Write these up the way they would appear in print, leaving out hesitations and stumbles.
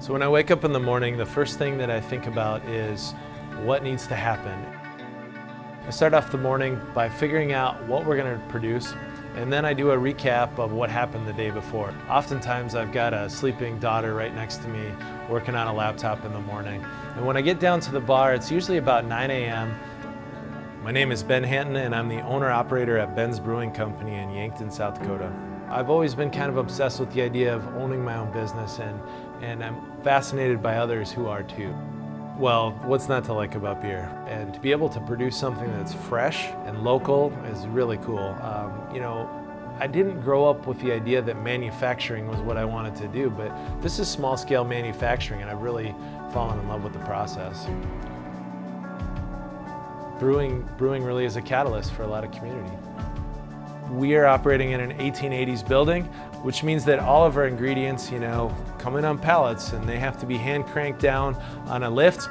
So when I wake up in the morning, the first thing that I think about is what needs to happen. I start off the morning by figuring out what we're going to produce, and then I do a recap of what happened the day before. Oftentimes I've got a sleeping daughter right next to me working on a laptop in the morning. And when I get down to the bar, it's usually about 9 a.m. My name is Ben Hanton, and I'm the owner-operator at Ben's Brewing Company in Yankton, South Dakota. I've always been kind of obsessed with the idea of owning my own business, and I'm fascinated by others who are too. Well, what's not to like about beer? And to be able to produce something that's fresh and local is really cool. You know, I didn't grow up with the idea that manufacturing was what I wanted to do, but this is small-scale manufacturing, and I've really fallen in love with the process. Brewing really is a catalyst for a lot of community. We are operating in an 1880s building, which means that all of our ingredients, come in on pallets, and they have to be hand cranked down on a lift.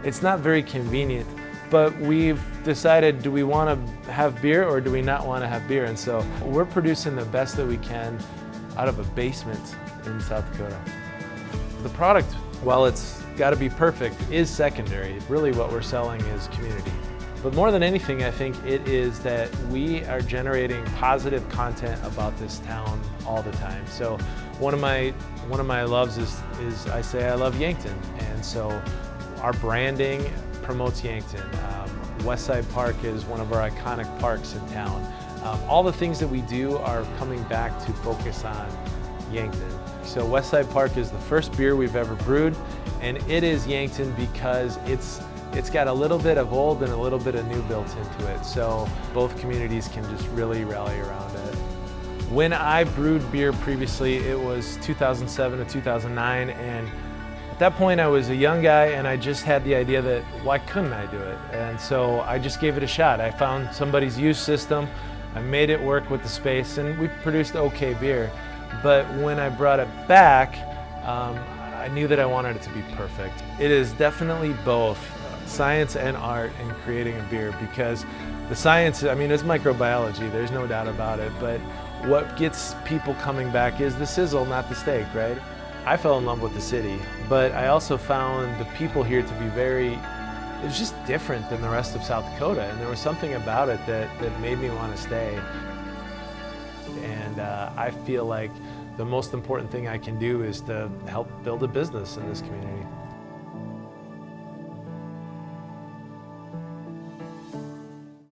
It's not very convenient, but we've decided, do we want to have beer or do we not want to have beer? And so we're producing the best that we can out of a basement in South Dakota. The product, while it's got to be perfect, is secondary. Really what we're selling is community. But more than anything, I think it is that we are generating positive content about this town all the time. So one of my loves is I say I love Yankton, and so our branding promotes Yankton. Westside Park is one of our iconic parks in town. All the things that we do are coming back to focus on Yankton. So Westside Park is the first beer we've ever brewed, and it is Yankton because it's got a little bit of old and a little bit of new built into it, so both communities can just really rally around it. When I brewed beer previously, it was 2007 to 2009, and at that point I was a young guy and I just had the idea that why couldn't I do it? And so I just gave it a shot. I found somebody's use system, I made it work with the space, and we produced okay beer. But when I brought it back, I knew that I wanted it to be perfect. It is definitely both science and art in creating a beer, because the science, it's microbiology, there's no doubt about it, but what gets people coming back is the sizzle, not the steak, right? I fell in love with the city, but I also found the people here to be it was just different than the rest of South Dakota, and there was something about it that made me want to stay. And I feel like the most important thing I can do is to help build a business in this community.